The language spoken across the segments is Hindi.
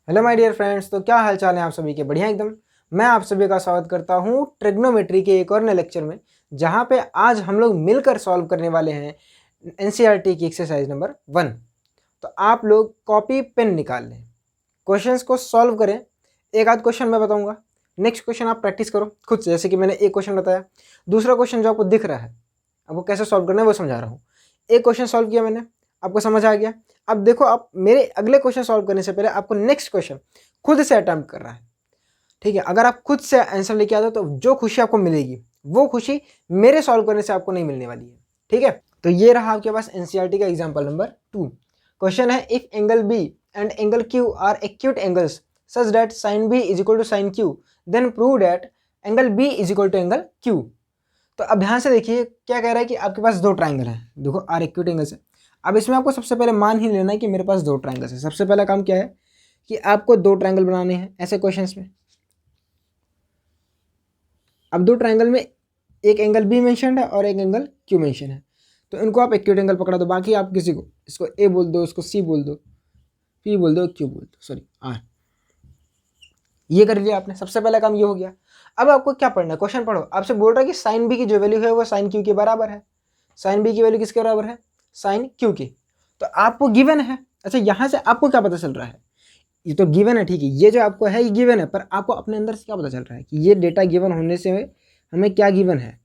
हेलो माय डियर फ्रेंड्स, तो क्या हाल चाल है आप सभी के? बढ़िया एकदम। मैं आप सभी का स्वागत करता हूँ ट्रिग्नोमेट्री के एक और नए लेक्चर में, जहाँ पे आज हम लोग मिलकर सॉल्व करने वाले हैं एनसीईआरटी की एक्सरसाइज नंबर 1। तो आप लोग कॉपी पेन निकाल लें, क्वेश्चंस को सॉल्व करें। एक आध क्वेश्चन मैं बताऊँगा, नेक्स्ट क्वेश्चन आप प्रैक्टिस करो खुद से। जैसे कि मैंने एक क्वेश्चन बताया, दूसरा क्वेश्चन जो आपको दिख रहा है आपको कैसे सॉल्व करना है वो समझा रहा हूँ। एक क्वेश्चन सॉल्व किया मैंने, आपको समझ आ गया। अब देखो, आप मेरे अगले क्वेश्चन सॉल्व करने से पहले आपको नेक्स्ट क्वेश्चन खुद से अटेम्प्ट करना है, ठीक है? अगर आप खुद से आंसर लेके आते हो तो जो खुशी आपको मिलेगी वो खुशी मेरे सॉल्व करने से आपको नहीं मिलने वाली है, ठीक है? तो ये रहा आपके पास एनसीईआरटी का एग्जाम्पल नंबर 2। क्वेश्चन है, if angle B and angle Q are acute angles such that sine B is equal to sine Q, then prove that angle B is equal to angle Q. तो अब ध्यान से देखिए क्या कह रहा है कि आपके पास दो ट्राइंगल हैं। देखो, आर एक्यूट एंगल्स है। अब इसमें आपको सबसे पहले मान ही लेना है कि मेरे पास दो ट्राइंगल्स है। सबसे पहला काम क्या है कि आपको दो ट्राइंगल बनाने हैं ऐसे क्वेश्चंस में। अब दो ट्राइंगल में एक एंगल बी मेंशन है और एक एंगल क्यू मेंशन है, तो इनको आप एक्यूट एंगल पकड़ा दो। बाकी आप किसी को, इसको ए बोल दो, इसको सी बोल दो, पी बोल दो, क्यू बोल दो, सॉरी आर। ये कर लिया आपने, सबसे पहला काम ये हो गया। अब आपको क्या पढ़ना है? क्वेश्चन पढ़ो। आपसे बोल रहा है कि साइन बी की जो वैल्यू है वो साइन क्यू के बराबर है। साइन बी की वैल्यू किसके बराबर है? साइन क्यू की। तो आपको गिवन है। अच्छा, यहाँ से आपको क्या पता चल रहा है? ये तो गिवन है, ठीक है, ये जो आपको है ये गिवन है, पर आपको अपने अंदर से क्या पता चल रहा है कि ये डेटा गिवन होने से हमें क्या गिवन है?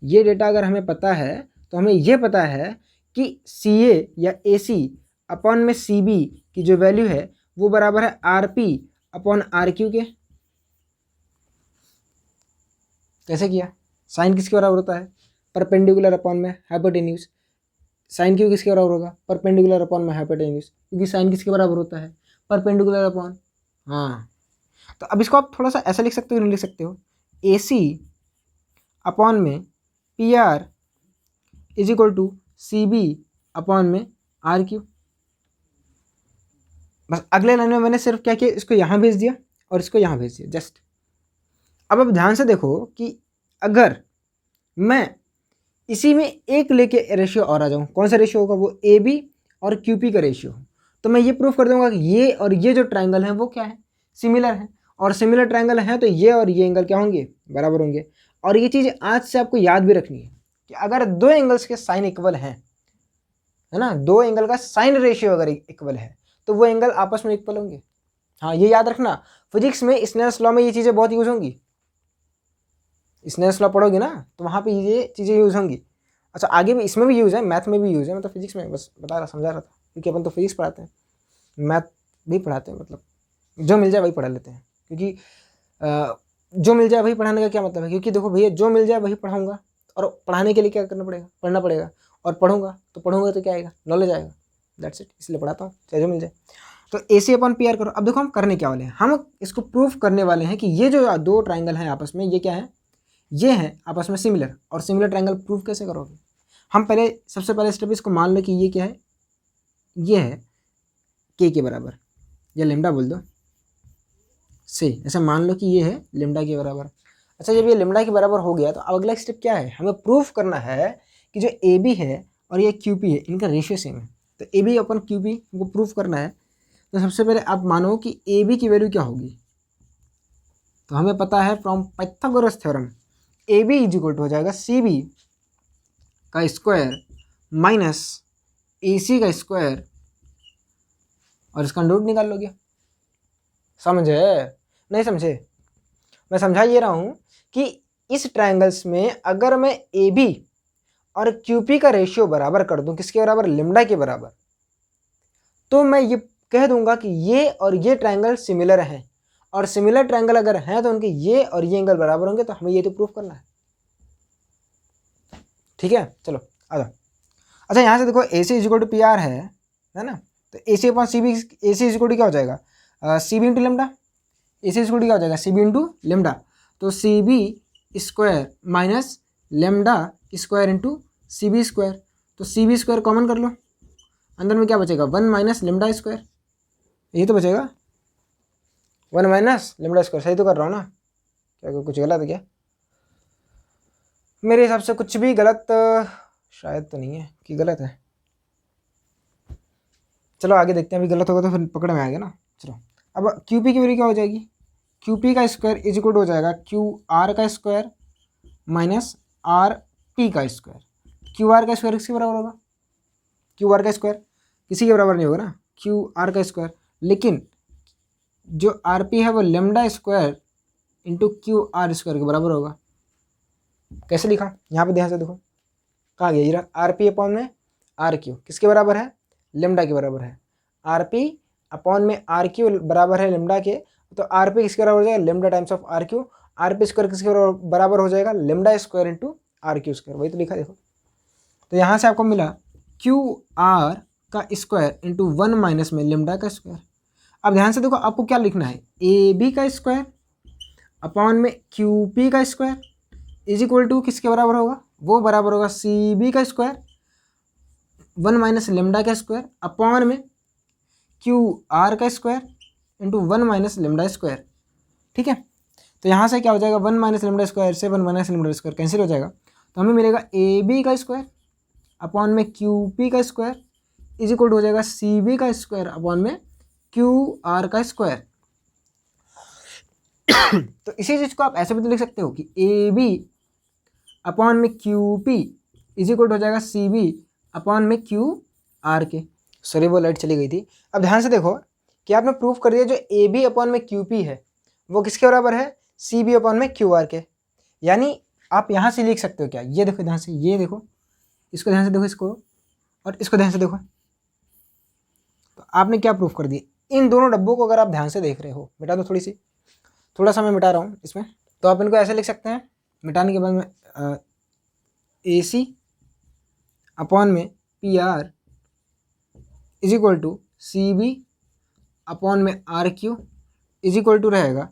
ये डेटा अगर हमें पता है तो हमें ये पता है कि सी ए या ए सी अपॉन में सी बी की जो वैल्यू है वो बराबर है R P upon R Q के। कैसे किया? साइन किसके बराबर होता है? परपेंडिकुलर अपॉन में हाइपोटेन्यूज। साइन क्यू किसके बराबर होगा? परपेंडिकुलर अपॉन में हाइपोटेन्यूज, क्योंकि साइन किसके बराबर होता है? Perpendicular upon. हाँ, तो अब इसको आप थोड़ा सा ऐसा लिख सकते हो, नहीं लिख सकते हो? ए सी अपॉन में P R is equal to C B upon में आर क्यू। बस अगले लाइन में मैंने सिर्फ क्या किया, इसको यहाँ भेज दिया और इसको यहाँ भेज दिया, जस्ट। अब ध्यान से देखो कि अगर मैं इसी में एक लेके रेशियो और आ जाऊँ, कौन सा रेशियो होगा? वो ए बी और क्यू पी का रेशियो। तो मैं ये प्रूफ कर दूंगा कि ये और ये जो ट्राइंगल है वो क्या है? सिमिलर है। और सिमिलर ट्राइंगल है तो ये और ये एंगल क्या होंगे? बराबर होंगे। और ये चीज़ आज से आपको याद भी रखनी है कि अगर दो एंगल्स के साइन इक्वल हैं, है ना, दो एंगल का साइन रेशियो अगर इक्वल है तो वो एंगल आपस में इक्वल होंगे। हाँ, ये याद रखना। फिजिक्स में स्नेल्स लॉ में ये चीज़ें बहुत यूज होंगी। स्नेल्स लॉ पढ़ोगे ना तो वहाँ पे ये चीज़ें यूज होंगी। अच्छा, आगे भी इसमें भी यूज़ है, मैथ में भी यूज़ है। मतलब फिजिक्स में बस बता रहा, समझा रहा था, क्योंकि अपन तो फिजिक्स पढ़ाते हैं, मैथ भी पढ़ाते हैं। मतलब जो मिल जाए वही पढ़ा लेते हैं, क्योंकि जो मिल जाए वही पढ़ाने का क्या मतलब है? क्योंकि देखो भैया, जो मिल जाए वही पढ़ाऊँगा, और पढ़ाने के लिए क्या करना पड़ेगा? पढ़ना पड़ेगा। और पढ़ूंगा तो क्या आएगा? नॉलेज आएगा। दैट्स इट, इसलिए पढ़ाता हूँ, चाहे जो मिल जाए। तो A C upon P R करो। अब देखो हम करने क्या वाले हैं, हम इसको प्रूफ करने वाले हैं कि ये जो दो ट्राइंगल हैं आपस में, ये क्या है? ये हैं आपस में सिमिलर। और सिमिलर ट्राइंगल प्रूफ कैसे करोगे? हम पहले, सबसे पहले स्टेप इसको मान लो कि ये क्या है? ये है के बराबर, या लेमडा बोल दो से, ऐसा मान लो कि ये है लेमडा के बराबर। अच्छा, जब ये लेमडा के बराबर हो गया तो अब अगला स्टेप क्या है? हमें प्रूफ करना है कि जो ए बी है और ये क्यू पी है, इनका रेशियो सेम है। तो A B upon Q P को प्रूफ करना है। तो सबसे पहले आप मानो कि ए बी की वैल्यू क्या होगी? तो हमें पता है from Pythagoras theorem, A B is equal to हो जाएगा सी बी का स्क्वायर माइनस ए सी का स्क्वायर, और इसका रूट निकाल लोगे। समझे? नहीं समझे? मैं समझा ये रहा हूँ कि इस ट्रायंगल्स में अगर मैं ए बी और क्यू पी का रेशियो बराबर कर दूं, किसके बराबर? लेमडा के बराबर, तो मैं ये कह दूंगा कि ये और ये ट्रायंगल सिमिलर हैं। और सिमिलर ट्रायंगल अगर हैं तो उनके ये और ये एंगल बराबर होंगे। तो हमें ये तो प्रूफ करना है, ठीक है? चलो आ जाओ। अच्छा, यहाँ से देखो, A C is equal to P R है ना? तो A C upon C B, A C is equal to क्या हो जाएगा? C B into lambda. A C is equal to क्या हो जाएगा? C B into lambda. तो C B square minus lambda square into C B square. तो सी बी स्क्वायर कॉमन कर लो, अंदर में क्या बचेगा? 1 माइनस लेमडा स्क्वायर, यही तो बचेगा। 1 माइनस लेमडा स्क्वायर, सही तो कर रहा हूँ ना? क्या कुछ गलत है क्या? मेरे हिसाब से कुछ भी गलत शायद तो नहीं है कि गलत है। चलो आगे देखते हैं, अभी गलत होगा तो फिर पकड़ में आएगा ना। चलो अब क्यू पी की वैल्यू क्या हो जाएगी, क्यू पी का स्क्वायर इज इक्वल हो जाएगा क्यू आर का स्क्वायर माइनस आर पी का स्क्वायर। क्यू आर का स्क्वायर किसके बराबर होगा, क्यू आर का स्क्वायर किसी के बराबर नहीं होगा ना, क्यू आर का स्क्वायर, लेकिन जो आर पी है वो lambda square into Q R square के बराबर होगा। कैसे लिखा, यहाँ पे ध्यान से देखो, कहाँ गया ये, आर पी अपॉन में आर क्यू किसके बराबर है, लेमडा के बराबर है। आर पी अपॉन में आर क्यू बराबर है लेमडा के, तो आर पी किसके बराबर हो जाएगा, lambda times of R Q. R P square किसके बराबर हो जाएगा, lambda square into R Q square, वही तो लिखा देखो। तो यहाँ से आपको मिला क्यू आर का स्क्वायर इंटू 1 माइनस में लेमडा का स्क्वायर। अब ध्यान से देखो आपको क्या लिखना है, ए बी का स्क्वायर अपॉन में क्यू पी का स्क्वायर इज इक्वल टू किसके बराबर होगा, वो बराबर होगा सी बी का स्क्वायर 1 माइनस लेमडा का स्क्वायर अपॉन में क्यू आर का square into 1 minus lambda square. ठीक है, तो यहाँ से क्या हो जाएगा, 1 माइनस लेमडा स्क्वायर से 1 माइनस लेमडा स्क्वायर कैंसिल हो जाएगा, तो हमें मिलेगा ए बी का स्क्वायर अपॉन में क्यू पी का स्क्वायर इज इक्वल हो जाएगा सी बी का स्क्वायर अपॉन में क्यू आर का स्क्वायर। तो इसी चीज़ को आप ऐसे भी तो लिख सकते हो कि ए बी अपॉन में क्यू पी इज इक्वल हो जाएगा सी बी अपॉन में क्यू आर के। सॉरी वो लाइट चली गई थी। अब ध्यान से देखो कि आपने प्रूफ कर दिया जो ए बी अपॉन में क्यू पी है वो किसके बराबर है, सी बी अपॉन में क्यू आर के। यानी आप यहाँ से लिख सकते हो क्या, ये देखो ध्यान से, ये देखो, इसको ध्यान से देखो, इसको और इसको ध्यान से देखो। तो आपने क्या प्रूफ कर दिया, इन दोनों डब्बों को अगर आप ध्यान से देख रहे हो, मिटा दो थोड़ा सा मैं मिटा रहा हूँ इसमें, तो आप इनको ऐसे लिख सकते हैं, मिटाने के बाद में ए सी अपॉन में P R is equal to C B upon में R Q is equal to रहेगा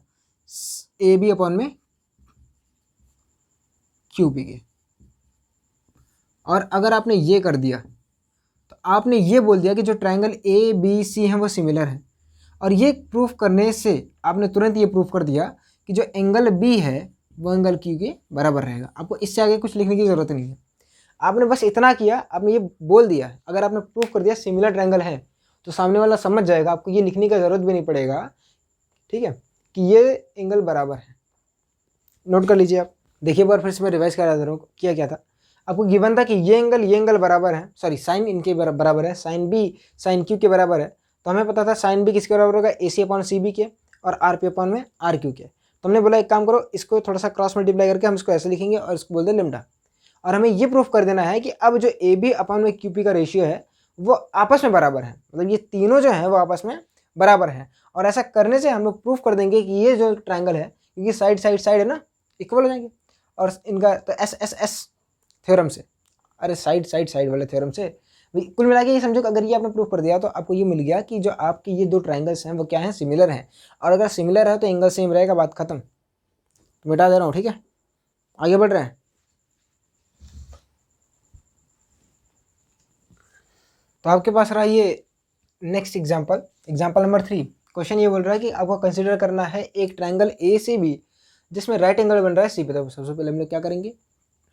ए बी अपॉन में क्यू पी के। और अगर आपने ये कर दिया तो आपने ये बोल दिया कि जो ट्रायंगल ए बी सी हैं वो सिमिलर है। और ये प्रूफ करने से आपने तुरंत ये प्रूफ कर दिया कि जो एंगल बी है वो एंगल क्यू के बराबर रहेगा। आपको इससे आगे कुछ लिखने की ज़रूरत नहीं है, आपने बस इतना किया, आपने ये बोल दिया। अगर आपने प्रूफ कर दिया सिमिलर ट्रायंगल है तो सामने वाला समझ जाएगा, आपको ये लिखने की ज़रूरत भी नहीं पड़ेगा, ठीक है, कि ये एंगल बराबर है। नोट कर लीजिए आप, देखिए एक बार फिर से मैं रिवाइज करा दे रहा हूँ, क्या था आपको गिवन था कि ये एंगल बराबर है, सॉरी साइन इनके बराबर है, साइन बी साइन क्यू के बराबर है। तो हमें पता था साइन बी किसके बराबर होगा, ए सी अपॉन सी बी के और आर पी अपॉन में आर क्यू के। तो हमने बोला एक काम करो, इसको थोड़ा सा क्रॉस मल्टीप्लाई करके हम इसको ऐसे लिखेंगे और इसको बोल दें लेमडा। और हमें ये प्रूफ कर देना है कि अब जो ए बी अपॉन में क्यू पी का रेशियो है वो आपस में बराबर है, मतलब ये तीनों जो हैं वो आपस में बराबर हैं। और ऐसा करने से हम लोग प्रूफ कर देंगे कि ये जो ट्रायंगल है, क्योंकि साइड है ना, इक्वल हो जाएंगे। और इनका तो एस थ्योरम से, अरे साइड वाले थ्योरम से, कुल मिला के ये समझो कि अगर ये आपने प्रूफ कर दिया तो आपको ये मिल गया कि जो आपके ये दो ट्रायंगल्स हैं वो क्या हैं, सिमिलर हैं। और अगर सिमिलर है तो एंगल सेम रहेगा, बात खत्म। मिटा दे रहा हूँ, ठीक है, आगे बढ़ रहे हैं। तो आपके पास रहा ये नेक्स्ट एग्जाम्पल नंबर 3। क्वेश्चन ये बोल रहा है कि आपको कंसिडर करना है एक ट्रायंगल ए से बी जिसमें राइट एंगल बन रहा है सी पे। तो सबसे पहले हम लोग क्या करेंगे,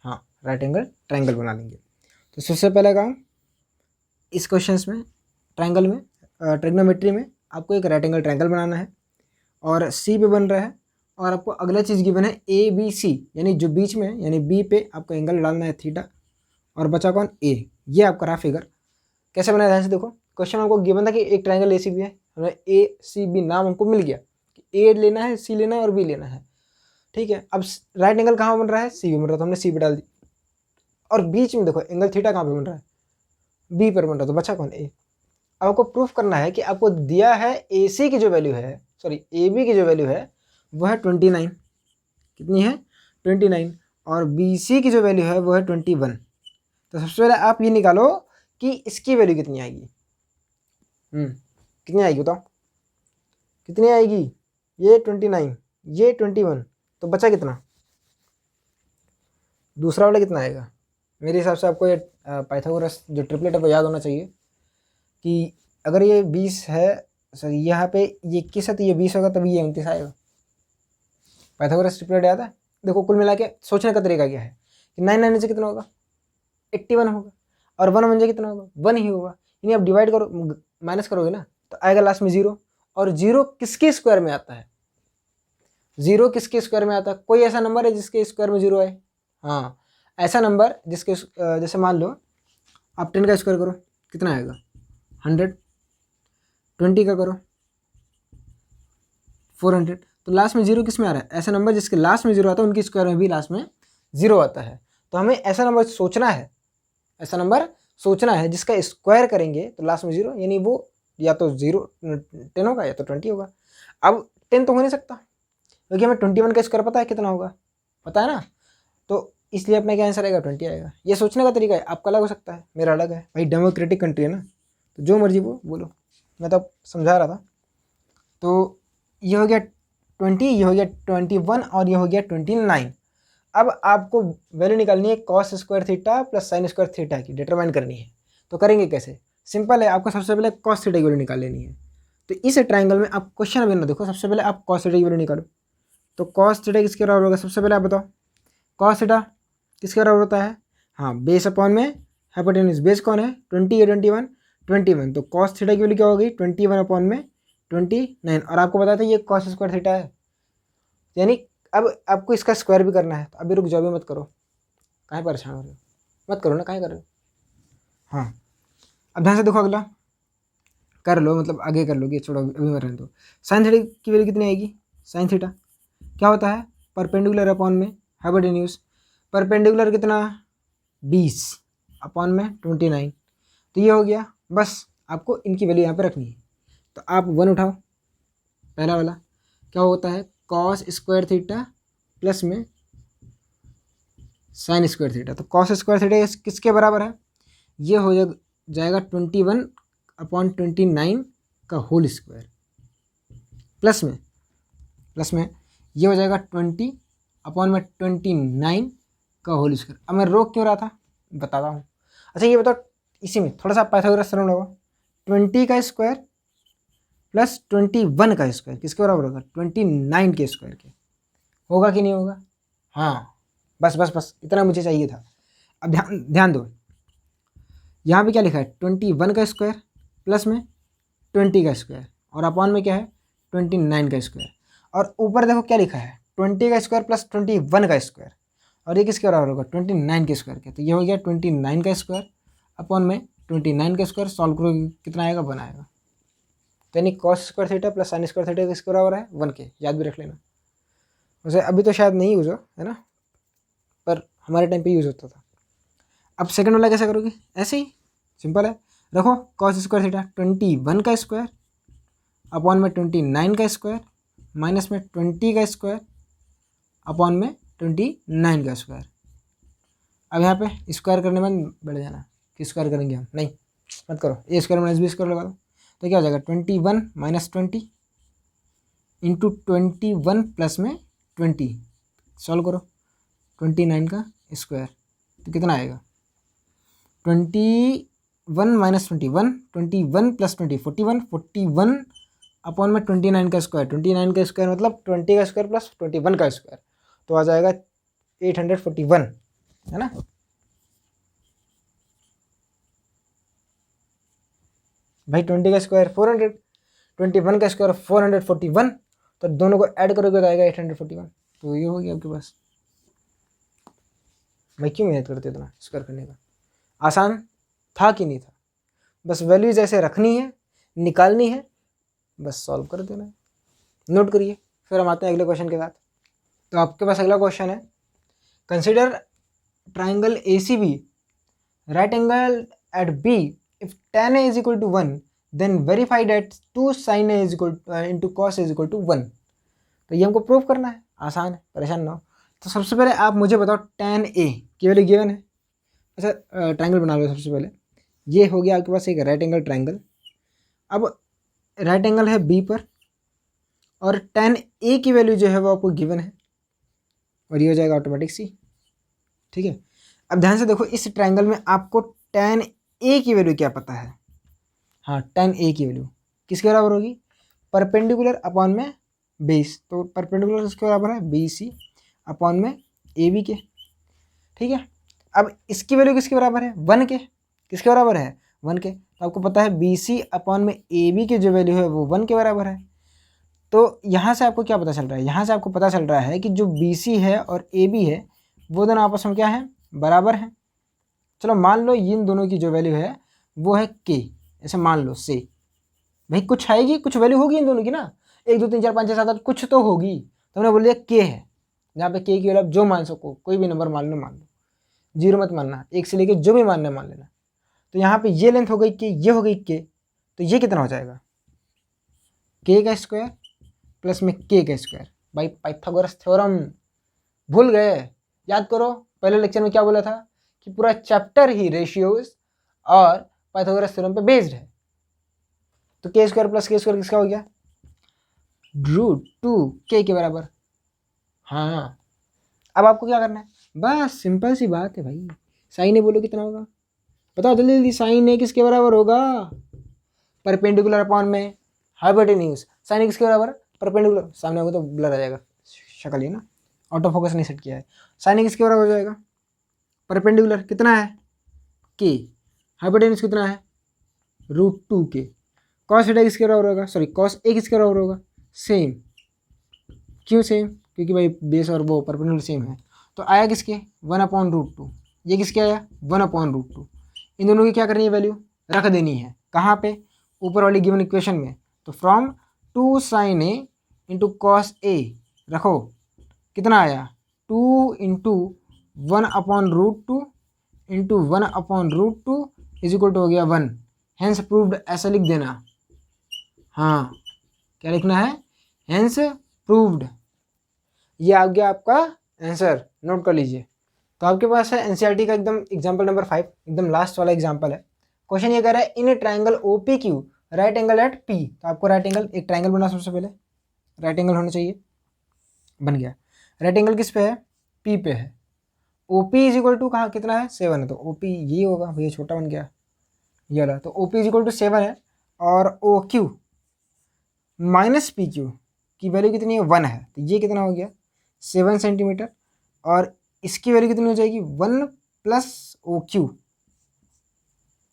हाँ राइट एंगल ट्रायंगल बना लेंगे। तो सबसे पहले काम इस क्वेश्चन में ट्रायंगल में ट्रिग्नोमेट्री में आपको एक राइट एंगल ट्रायंगल बनाना है और सी पे बन रहा है। और आपको अगला चीज़ गिवन है ए बी सी, यानी जो बीच में यानी बी पे आपको एंगल डालना है थीटा, और बचा कौन, ए। ये आपका रहा फिगर। कैसे बनाया, ध्यान से देखो। क्वेश्चन हमको गिवन था कि एक ट्रायंगल ए सी बी है, हमें ए सी बी नाम हमको मिल गया कि ए लेना है, सी लेना है और बी लेना है, ठीक है। अब राइट एंगल कहाँ बन रहा है, सी बी बन रहा है, तो हमने सी पे डाल दी। और बीच में देखो एंगल थीटा कहाँ पे बन रहा है, बी पर बन रहा है, तो बचा कौन, ए। अब आपको प्रूफ करना है कि आपको दिया है ए सी की जो वैल्यू है, सॉरी ए बी की जो वैल्यू है वो है 29, कितनी है 29, और बी सी की जो वैल्यू है वो है 21। तो सबसे पहले आप ये निकालो कि इसकी वैल्यू कितनी आएगी, कितनी आएगी बताओ, कितनी आएगी, ये 29 ये 21, तो बचा कितना, दूसरा वाला कितना आएगा। मेरे हिसाब से आपको ये पाइथागोरस जो ट्रिपलेट है वो याद होना चाहिए कि अगर ये 20 है, सॉरी यहाँ पे ये 21 है तो ये 20 होगा, तभी ये 29 आएगा। पाइथागोरस ट्रिपलेट याद है। देखो कुल मिला के सोचने का तरीका क्या है कि 9 से कितना होगा, 81 होगा, और 1 बन जाए कितना होगा, 1 ही होगा। यानी आप डिवाइड करो, माइनस करोगे ना तो आएगा लास्ट में 0, और 0 किसके स्क्वायर में आता है? 0 किसके स्क्वायर में आता है? कोई ऐसा नंबर है जिसके स्क्वायर में 0 आए? हाँ, ऐसा नंबर जिसके जैसे मान लो आप 10 का स्क्वायर करो, कितना आएगा? 100। 20 का करो 400। तो लास्ट में 0 किस में आ रहा है? ऐसा नंबर जिसके लास्ट में 0 आता है उनके स्क्वायर में भी लास्ट में 0 आता है। तो हमें ऐसा नंबर सोचना है, ऐसा नंबर सोचना है जिसका स्क्वायर करेंगे तो लास्ट में 0, यानी वो या तो 10 होगा या तो 20 होगा। अब 10 तो हो नहीं सकता क्योंकि हमें 21 का स्क्वायर पता है कितना होगा, पता है ना, तो इसलिए अपना क्या आंसर आएगा? 20 आएगा। ये सोचने का तरीका है, आपका अलग हो सकता है, मेरा अलग है भाई, डेमोक्रेटिक कंट्री है ना, तो जो मर्जी वो बोलो, मैं तो समझा रहा था। तो ये हो गया 20, ये हो गया 21 और ये हो गया 29। अब आपको वैल्यू निकालनी है cos square theta plus sine square theta की, डिटरमाइन करनी है। तो करेंगे कैसे? सिंपल है, आपको सबसे पहले कॉस थीटा की वैल्यू निकाल लेनी है। तो इस ट्राइंगल में आप क्वेश्चन अभी ना देखो, सबसे पहले आप कॉस थीटा की वैल्यू निकालो। तो कॉस थीटा किसके बराबर होगा? सबसे पहले आप बताओ, कॉस थीटा किसके बराबर होता है? हाँ, बेस अपॉन में हाइपोटेन्यूज। बेस कौन है? 20 या 21? 21। तो कॉस थीटा की वैल्यू क्या होगी? 21 अपॉन में 29। और आपको बताया था ये कॉस स्क्वायर थीटा है, यानी अब आपको इसका स्क्वायर भी करना है। तो अभी रुक जाओ, भी मत करो, काहे परेशान हो रहे हो, मत करो ना, काहे कर रहे हो। हाँ, अब ध्यान से देखो, अगला कर लो, मतलब आगे कर लोगे, छोड़ो अभी मत रहने दो। साइन थीटा की वैल्यू कितनी आएगी? साइन थीटा क्या होता है? परपेंडिकुलर अपॉन में हाइपोटेन्यूज। परपेंडिकुलर कितना? 20 अपॉन में 29। तो ये हो गया। बस आपको इनकी वैल्यू यहाँ पे रखनी है। तो आप 1 उठाओ, पहला वाला क्या होता है? कॉस स्क्वायर थीटा प्लस में साइन स्क्वायर थीटा। तो कॉस स्क्वायर थीटा किसके बराबर है? ये हो जाएगा 21 अपॉन 29 का होल स्क्वायर, प्लस में ये हो जाएगा 20 अपॉन में 29 का होल स्क्वायर। अब मैं रोक क्यों रहा था बताता हूँ। अच्छा ये बताओ, इसी में थोड़ा सा पाइथागोरस थ्योरम लगाओ। 20 का स्क्वायर प्लस 21 का स्क्वायर किसके बराबर होगा? 29 के स्क्वायर के। होगा कि नहीं होगा? हाँ, बस इतना मुझे चाहिए था। अब ध्यान दो, यहाँ पे क्या लिखा है? 21 का स्क्वायर प्लस में 20 का स्क्वायर, और अपॉन में क्या है? 29 का स्क्वायर। और ऊपर देखो क्या लिखा है? 20 का स्क्वायर प्लस 21 का स्क्वायर, और ये किसके बराबर होगा? 29 के स्क्वायर के। तो ये हो गया 29 का स्क्वायर अपॉन में 29 का स्क्वायर। सॉल्व करो कितना आएगा? 1 आएगा। तो यानी cos square theta plus sine square theta किसके बराबर है? 1 के। याद भी रख लेना। वैसे अभी तो शायद नहीं यूज़ हो, है ना, पर हमारे टाइम पे यूज़ होता था। अब सेकंड वाला कैसे करोगे? ऐसे ही सिंपल है, रखो कॉस स्क्वायर थीटा 21 का स्क्वायर अपॉन में 29 का स्क्वायर माइनस में 20 का स्क्वायर अपॉन में 29 का स्क्वायर। अब यहाँ पे स्क्वायर करने में बैठ जाना कि स्क्वायर करेंगे हम, नहीं मत करो। ए स्क्वायर माइनस बी स्क्वायर लगा दो, तो क्या हो जाएगा? 21 माइनस 20 इंटू 21 प्लस में 20। सॉल्व करो 29 का स्क्वायर, तो कितना आएगा? 21 माइनस 21, 21 प्लस 20 41 अपॉन में 29 का स्क्वायर। 29 का स्क्वायर मतलब 20 का स्क्वायर प्लस 21 का स्क्वायर, तो आ जाएगा 841, है ना। भाई 20 का स्क्वायर 400, 21 का स्क्वायर 441, तो दोनों को ऐड करोगे तो आएगा 841। तो ये हो गया आपके पास। भाई क्यों मेहनत करते इतना स्क्वायर करने का? आसान था कि नहीं था? बस वैल्यूज ऐसे रखनी है, निकालनी है, बस सॉल्व कर देना है। नोट करिए, फिर हम आते हैं अगले क्वेश्चन के साथ। तो आपके पास अगला क्वेश्चन है, consider triangle ACB right angle at B if tan A is equal to 1 then verify that 2 sin A is equal into cos A is equal to 1। तो ये हमको प्रूव करना है, आसान है, परेशान ना हो। तो सबसे पहले आप मुझे बताओ tan A की वैल्यू गिवन है। अच्छा ट्राइंगल बना लो। सबसे पहले ये हो गया आपके पास एक राइट एंगल ट्राइंगल। अब राइट एंगल है B पर और tan A की वैल्यू जो है वो आपको गिवन है, और ये हो जाएगा ऑटोमेटिक C। ठीक है, अब ध्यान से देखो, इस ट्राइंगल में आपको tan A की वैल्यू क्या पता है? हाँ, tan A की वैल्यू किसके बराबर होगी? परपेंडिकुलर अपॉन में बेस। तो परपेंडिकुलर किसके बराबर है? BC अपॉन में AB के। ठीक है, अब इसकी वैल्यू किसके बराबर है? 1 के। किसके बराबर है? 1 के। तो आपको पता है BC अपॉन में AB की जो वैल्यू है वो 1 के बराबर है। तो यहाँ से आपको क्या पता चल रहा है, यहाँ से आपको पता चल रहा है कि जो BC है और AB है वो दोनों आपस में क्या है, बराबर हैं। चलो मान लो इन दोनों की जो वैल्यू है वो है K, ऐसे मान लो से। भाई कुछ आएगी, कुछ वैल्यू होगी इन दोनों की ना, 1 2 3 4 5 6 7 8 कुछ तो होगी। तो हमने बोल दिया K है, जहाँ पे K की वैल्यू आप जो मान सको, कोई भी नंबर मान लो, 0 मत मानना, 1 से लेके जो भी मानना मान लेना। तो यहाँ पे ये लेंथ हो गई K, ये हो गई K, तो ये कितना हो जाएगा, K का स्क्वायर प्लस में K का स्क्वायर। भाई पाइथागोरस थ्योरम भूल गए, याद करो पहले लेक्चर में क्या बोला था कि पूरा चैप्टर ही रेशियोज और पाइथागोरस थ्योरम पे बेस्ड है। तो K square plus K square किसका हो गया, √2K के बराबर। हाँ अब आपको क्या करना है, बस सिंपल सी बात है भाई, साइन ए बोलो कितना होगा, बताओ जल्दी जल्दी, साइन ए किसके बराबर होगा, परपेंडिकुलर अपॉन में हाइपोटेन्यूज। साइन ए किसके बराबर, परपेंडिकुलर, सामने होगा तो ब्लर आ जाएगा शक्ल, ये ना ऑटो फोकस नहीं सेट किया है। साइन ए किसके बराबर हो जाएगा, परपेंडिकुलर कितना है K, हाइपोटेन्यूज कितना है √2K। कॉस थीटा किसके बराबर होगा, सॉरी कॉस ए किसके बराबर होगा, सेम। क्यों सेम, क्योंकि भाई बेस और वो परपेंडिकुलर सेम है। तो आया किसके 1/√2, ये किसके आया 1/√2। इन दोनों की क्या करनी है, वैल्यू रख देनी है, कहाँ पे, ऊपर वाली गिवन इक्वेशन में। तो from 2 sin A into cos A रखो, कितना आया 2 into 1/√2 into 1/√2 is equal to हो गया 1, हेंस प्रूव्ड, ऐसा लिख देना। हाँ क्या लिखना है, हेंस प्रूव्ड। ये आ गया आपका आंसर, नोट कर लीजिए। तो आपके पास है एनसीईआरटी का एकदम एग्जाम्पल नंबर 5, एकदम लास्ट वाला एग्जाम्पल है। क्वेश्चन ये कह रहा है in a triangle OPQ right angle at P। तो आपको राइट एंगल, एक ट्राइंगल बना, सबसे पहले राइट एंगल होना चाहिए, बन गया। राइट एंगल किस पे है, P पे है। OP इज इक्वल टू कहाँ कितना है 7 है, तो OP ये होगा, भैया छोटा बन गया ये वाला। तो OP इज इक्वल टू 7 है और OQ माइनस PQ की वैल्यू कितनी है 1 है, तो ये कितना हो गया 7 सेंटीमीटर। और इसकी वैल्यू कितनी हो जाएगी 1 प्लस OQ,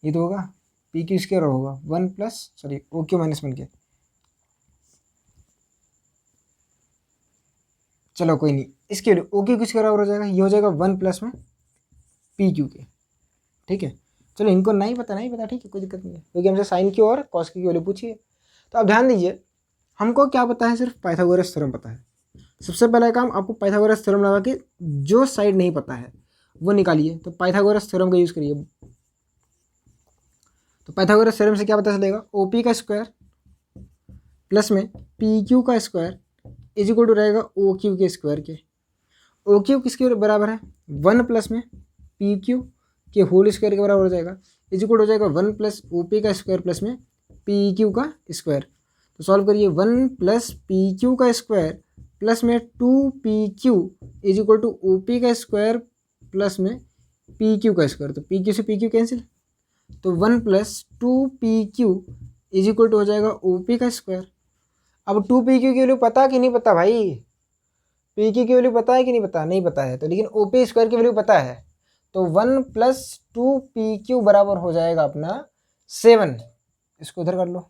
ये तो होगा PQ स्क्वायर होगा 1 प्लस सॉरी OQ माइनस 1 के। चलो कोई नहीं, इसके OQ किसके बराबर हो जाएगा, ये हो जाएगा 1 प्लस में PQ के, ठीक है। चलो इनको नहीं पता नहीं पता, ठीक है कोई दिक्कत नहीं है, क्योंकि हमसे साइन की और कॉस की वैल्यू पूछी है। तो आप ध्यान दीजिए, हमको क्या पता है, सिर्फ पाइथागोरस थ्योरम पता है। सबसे पहला काम आपको पाइथागोरस थ्योरम लगा के जो साइड नहीं पता है वो निकालिए। तो पाइथागोरस थ्योरम का यूज़ करिए। तो पाइथागोरस थ्योरम से क्या पता चलेगा, OP का स्क्वायर प्लस में PQ का स्क्वायर इज इक्वल टू रहेगा OQ के स्क्वायर के। OQ किसके बराबर है 1 प्लस में PQ के होल स्क्वायर के बराबर हो जाएगा, इज इक्वल हो जाएगा 1 प्लस OP का स्क्वायर प्लस में PQ का स्क्वायर। तो सॉल्व करिए, 1 प्लस PQ का स्क्वायर प्लस में 2PQ is equal to OP का स्क्वायर प्लस में PQ का स्क्वायर। तो PQ से PQ कैंसिल, तो 1 plus 2PQ is equal to हो जाएगा OP का स्क्वायर। अब 2PQ की वैल्यू पता कि नहीं पता भाई, PQ की वैल्यू पता है कि नहीं पता, नहीं पता है, तो लेकिन OP स्क्वायर की वैल्यू पता है। तो 1 प्लस 2PQ बराबर हो जाएगा अपना 7, इसको इधर कर लो,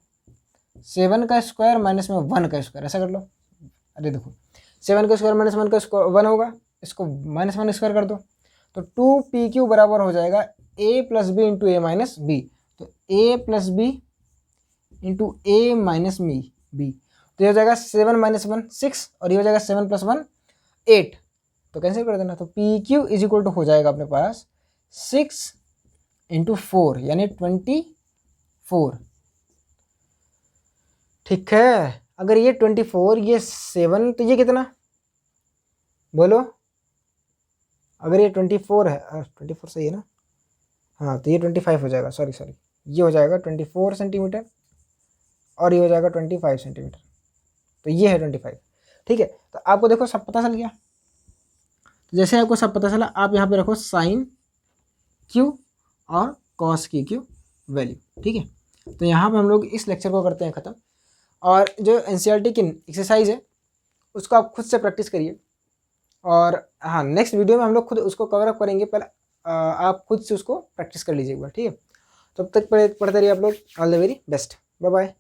7 का स्क्वायर माइनस में 1 का स्क्वायर, ऐसा कर लो। अरे देखो 7 का स्क्वायर माइनस 1 का स्क्वायर 1 होगा, इसको माइनस 1 स्क्वायर कर दो। तो 2PQ बराबर हो जाएगा A plus B into A minus B. तो A plus B into A minus B, तो ये हो जाएगा 7 माइनस 1 6, और ये हो जाएगा 7 प्लस 1 8, तो कैंसिल कर देना। तो PQ इज इक्वल टू हो जाएगा अपने पास 6 इंटू 4 यानी 24, ठीक है। अगर ये 24 ये 7 तो ये कितना बोलो, अगर ये 24 है 24 सही है ना, हाँ तो ये 25 हो जाएगा, सॉरी ये हो जाएगा 24 सेंटीमीटर और ये हो जाएगा 25 सेंटीमीटर, तो ये है 25, ठीक है। तो आपको देखो सब पता चल गया। तो जैसे आपको सब पता चला, आप यहाँ पे रखो साइन Q और कॉस की Q वैल्यू, ठीक है। तो यहाँ पे हम लोग इस लेक्चर को करते हैं ख़त्म। और जो एनसीईआरटी की एक्सरसाइज है उसको आप खुद से प्रैक्टिस करिए, और हाँ नेक्स्ट वीडियो में हम लोग खुद उसको कवर अप करेंगे, पहले आप खुद से उसको प्रैक्टिस कर लीजिए एक बार, ठीक है। तब तक पढ़ते रहिए आप लोग। All the very best, bye bye.